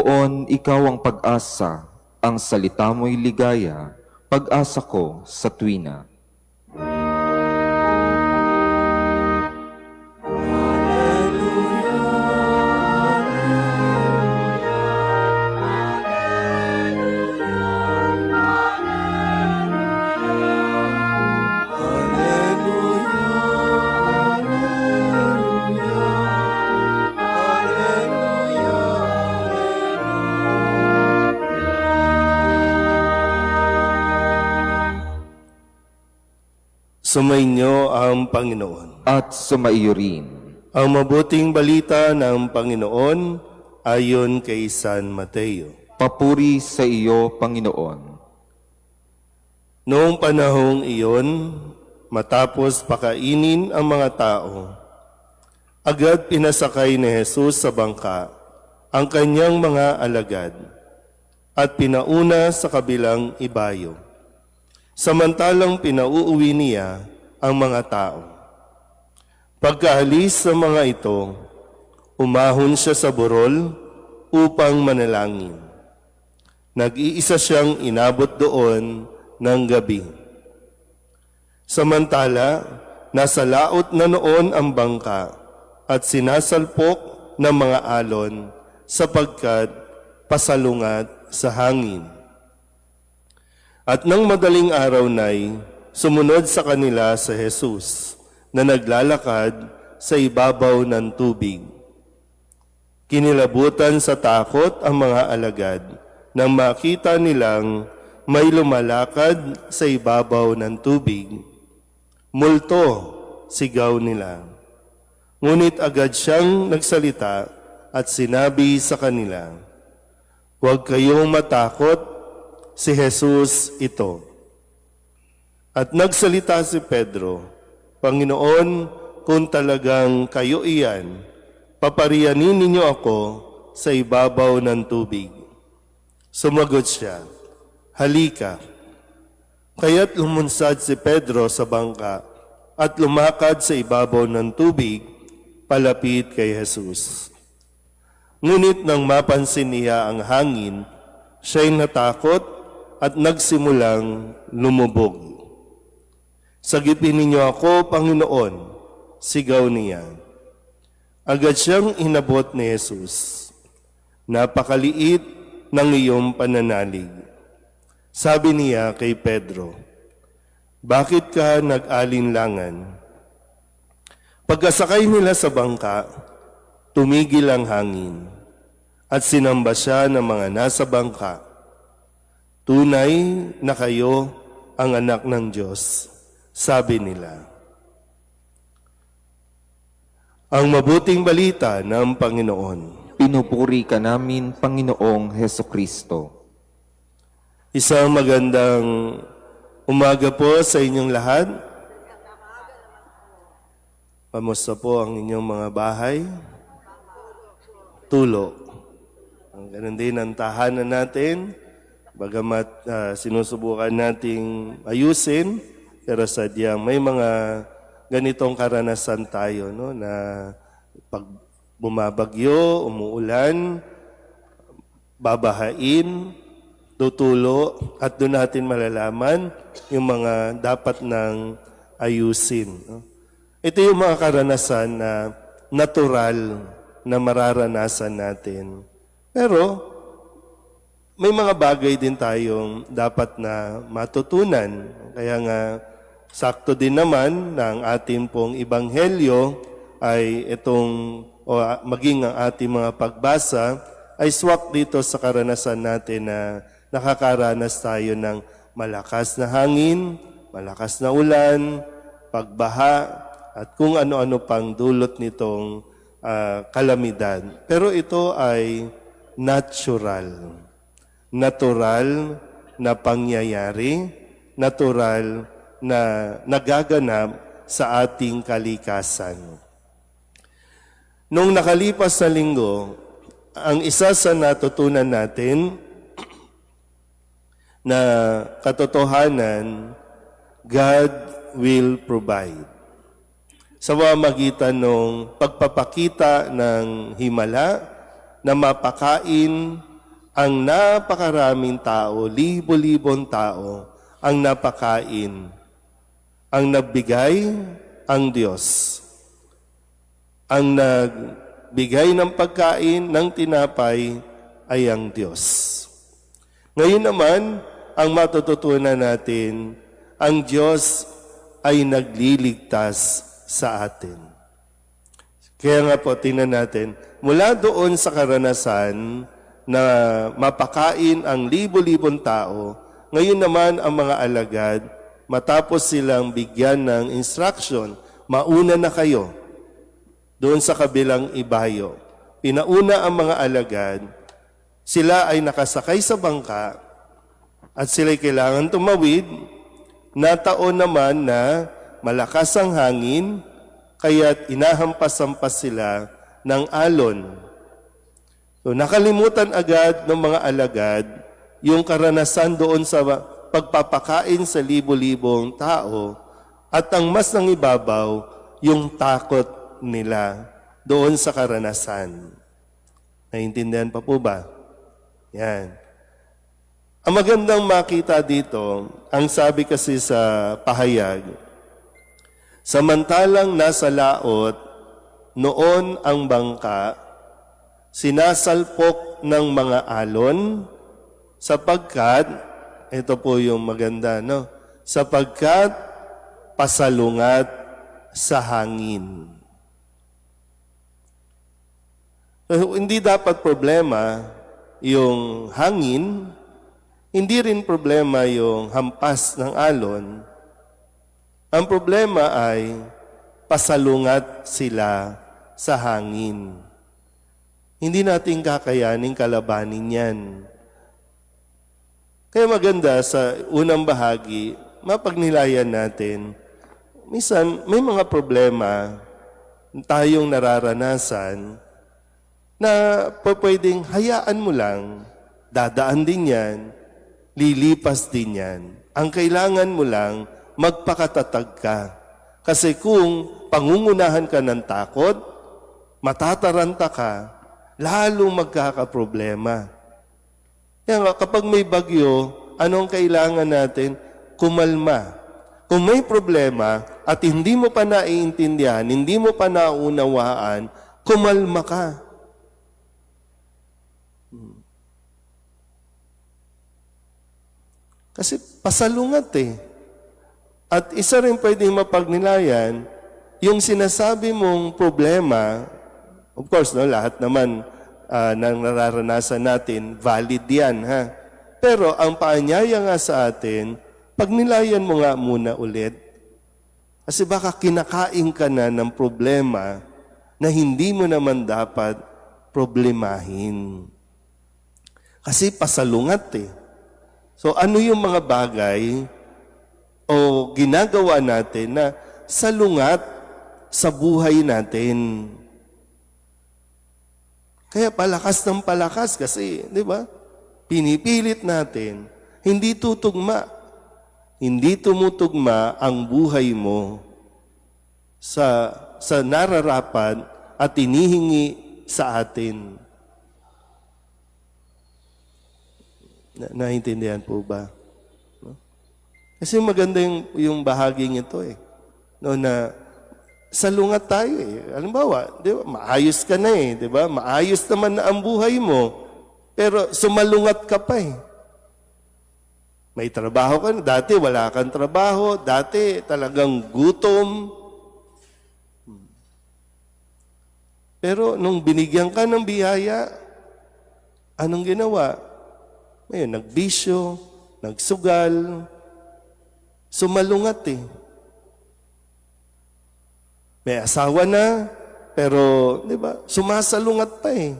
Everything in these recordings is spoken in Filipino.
Panginoon, ikaw ang pag-asa, ang salita mo'y ligaya, pag-asa ko sa tuwina. Sumainyo ang Panginoon. At sumaiyo rin. Ang mabuting balita ng Panginoon ayon kay San Mateo. Papuri sa iyo, Panginoon. Noong panahong iyon, matapos pakainin ang mga tao, agad pinasakay ni Jesus sa bangka ang kanyang mga alagad at pinauna sa kabilang ibayo. Samantalang pinauuwi niya ang mga tao. Pagkaalis sa mga ito, umahon siya sa burol upang manalangin. Nag-iisa siyang inabot doon ng gabi. Samantala, nasa laot na noon ang bangka at sinasalpok ng mga alon sapagkat pasalungat sa hangin. At nang madaling araw na'y sumunod sa kanila sa Jesus na naglalakad sa ibabaw ng tubig. Kinilabutan sa takot ang mga alagad nang makita nilang may lumalakad sa ibabaw ng tubig. Multo, sigaw nila. Ngunit agad siyang nagsalita at sinabi sa kanila, "Huwag kayong matakot, si Jesus ito." At nagsalita si Pedro, "Panginoon, kung talagang kayo iyan, paparianin ninyo ako sa ibabaw ng tubig." Sumagot siya, "Halika." Kaya't lumunsad si Pedro sa bangka at lumakad sa ibabaw ng tubig palapit kay Jesus. Ngunit nang mapansin niya ang hangin, siya'y natakot at nagsimulang lumubog. "Sagipin ninyo ako, Panginoon," sigaw niya. Agad siyang inabot ni Jesus. "Napakaliit ng iyong pananalig." Sabi niya kay Pedro, "Bakit ka nag-alinlangan?" Pagkasakay nila sa bangka, tumigil ang hangin at sinamba siya ng mga nasa bangka. "Tunay na kayo ang anak ng Diyos," sabi nila. Ang mabuting balita ng Panginoon. Pinupuri ka namin, Panginoong Hesukristo. Isang magandang umaga po sa inyong lahat. Kamusta po ang inyong mga bahay? Tulo. Ang ganun din ang tahanan natin. Bagamat sinusubukan nating ayusin, pero sadyang may mga ganitong karanasan tayo, no, na pag bumabagyo, umuulan, babahain, tutulo, at doon natin malalaman yung mga dapat nang ayusin. No? Ito yung mga karanasan na natural na mararanasan natin. Pero may mga bagay din tayong dapat na matutunan. Kaya nga, sakto din naman na ang ating pong ebanghelyo ay maging ang ating mga pagbasa ay swak dito sa karanasan natin na nakakaranas tayo ng malakas na hangin, malakas na ulan, pagbaha, at kung ano-ano pang dulot nitong kalamidad. Pero ito ay natural na pangyayari, natural na nagaganap sa ating kalikasan. Noong nakalipas na linggo, ang isa sa natutunan natin na katotohanan, God will provide. Sa pamamagitan ng pagpapakita ng himala na mapakain ang napakaraming tao, libo-libong tao, ang napakain. Ang nagbigay, ang Diyos. Ang nagbigay ng pagkain, ng tinapay, ay ang Diyos. Ngayon naman, ang matututunan natin, ang Diyos ay nagliligtas sa atin. Kaya nga po, tingnan natin, mula doon sa karanasan na mapakain ang libo-libong tao, ngayon naman ang mga alagad, matapos silang bigyan ng instruction, mauna na kayo doon sa kabilang ibayo. Pinauna ang mga alagad, sila ay nakasakay sa bangka at sila'y kailangan tumawid. Nataon naman na malakas ang hangin, kaya't inahampas-hampas sila ng alon. So, nakalimutan agad ng mga alagad yung karanasan doon sa pagpapakain sa libo-libong tao at ang mas nangibabaw, yung takot nila doon sa karanasan. Naintindihan pa po ba? Yan. Ang magandang makita dito, ang sabi kasi sa pahayag, samantalang nasa laot, noon ang bangka, sinasalpok ng mga alon, sapagkat, ito po yung maganda, no? Sapagkat pasalungat sa hangin. So, hindi dapat problema yung hangin, hindi rin problema yung hampas ng alon. Ang problema ay pasalungat sila sa hangin. Hindi natin kakayanin kalabanin yan. Kaya maganda sa unang bahagi, mapagnilayan natin, minsan may mga problema tayong nararanasan na pwedeng hayaan mo lang, dadaan din yan, lilipas din yan. Ang kailangan mo lang, magpakatatag ka. Kasi kung pangungunahan ka ng takot, matataranta ka, lalong magkakaproblema. Kaya nga, kapag may bagyo, anong kailangan natin? Kumalma. Kung may problema at hindi mo pa naiintindihan, hindi mo pa naunawaan, kumalma ka. Kasi pasalungat eh. At isa rin pwedeng mapagnilayan, yung sinasabi mong problema, of course, no, lahat naman ng nararanasan natin, valid yan. Ha? Pero ang paanyaya nga sa atin, pagnilayan mo nga muna ulit. Kasi baka kinakain ka na ng problema na hindi mo naman dapat problemahin. Kasi pasalungat eh. So ano yung mga bagay o ginagawa natin na salungat sa buhay natin? Kaya palakas ng palakas kasi, di ba? Pinipilit natin, hindi tutugma. Hindi tumutugma ang buhay mo sa nararapat at tinihingi sa atin. Naintindihan po ba? No? Kasi maganda yung bahaging ito eh. No, na salungat tayo eh. Halimbawa, di ba, maayos ka na eh. Di ba? Maayos naman na ang buhay mo. Pero sumalungat ka pa eh. May trabaho ka na. Dati wala kang trabaho. Dati talagang gutom. Pero nung binigyan ka ng biyaya, anong ginawa? Ngayon, nagbisyo, nagsugal, sumalungat eh. May asawa na, pero, di ba, sumasalungat pa eh.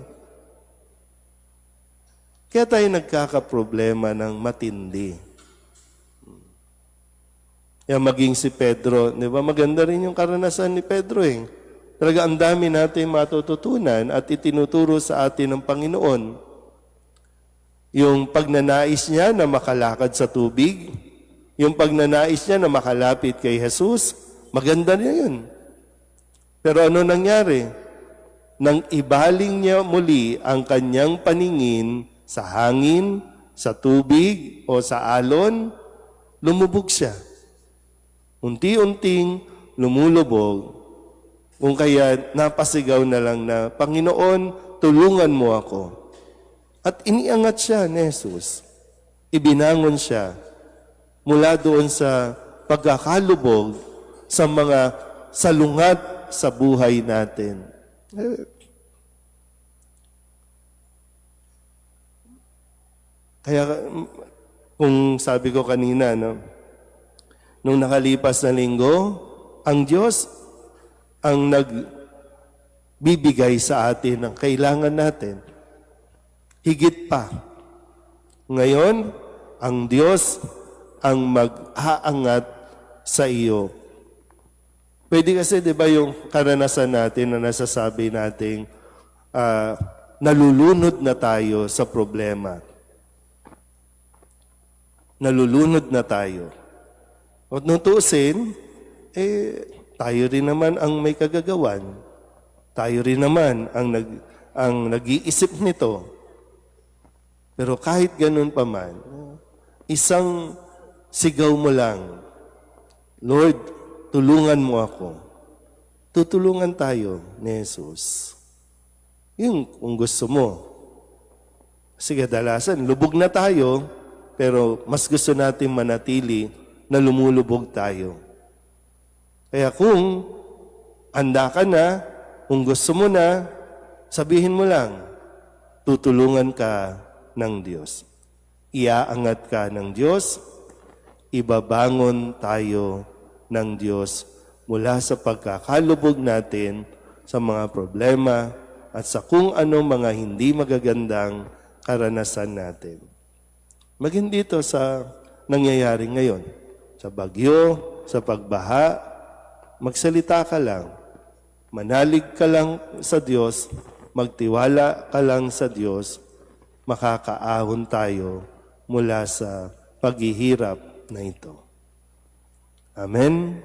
Kaya tayo nagkakaproblema ng matindi. Kaya maging si Pedro, di ba, maganda rin yung karanasan ni Pedro eh. Talaga ang dami natin matututunan at itinuturo sa atin ng Panginoon. Yung pagnanais niya na makalakad sa tubig, yung pagnanais niya na makalapit kay Jesus, maganda niya yun. Pero ano nangyari? Nang ibaling niya muli ang kanyang paningin sa hangin, sa tubig, o sa alon, lumubog siya. Unti-unting lumulubog. Kung kaya napasigaw na lang na, Panginoon, tulungan mo ako. At iniangat siya ni Jesus. Ibinangon siya mula doon sa pagkakalubog sa mga salungat sa buhay natin. Kaya kung sabi ko kanina, no, nung nakalipas na linggo, ang Diyos ang nagbibigay sa atin ng kailangan natin. Higit pa. Ngayon, ang Diyos ang mag-aangat sa iyo. Pwede kasi, di ba, yung karanasan natin na nasasabi nating nalulunod na tayo sa problema. Nalulunod na tayo. At nung tuusin, tayo rin naman ang may kagagawan. Tayo rin naman ang nag-iisip nito. Pero kahit ganun pa man, isang sigaw mo lang, Lord, tulungan mo ako. Tutulungan tayo ni Jesus. Yung kung gusto mo. Sige, kadalasan, lubog na tayo, pero mas gusto natin manatili na lumulubog tayo. Kaya kung handa ka na, kung gusto mo na, sabihin mo lang, tutulungan ka ng Diyos. Iaangat ka ng Diyos, ibabangon tayo ng Diyos mula sa pagkakalubog natin sa mga problema at sa kung ano mga hindi magagandang karanasan natin. Maging dito sa nangyayari ngayon, sa bagyo, sa pagbaha, magsalita ka lang, manalig ka lang sa Diyos, magtiwala ka lang sa Diyos, makakaahon tayo mula sa paghihirap na ito. Amen.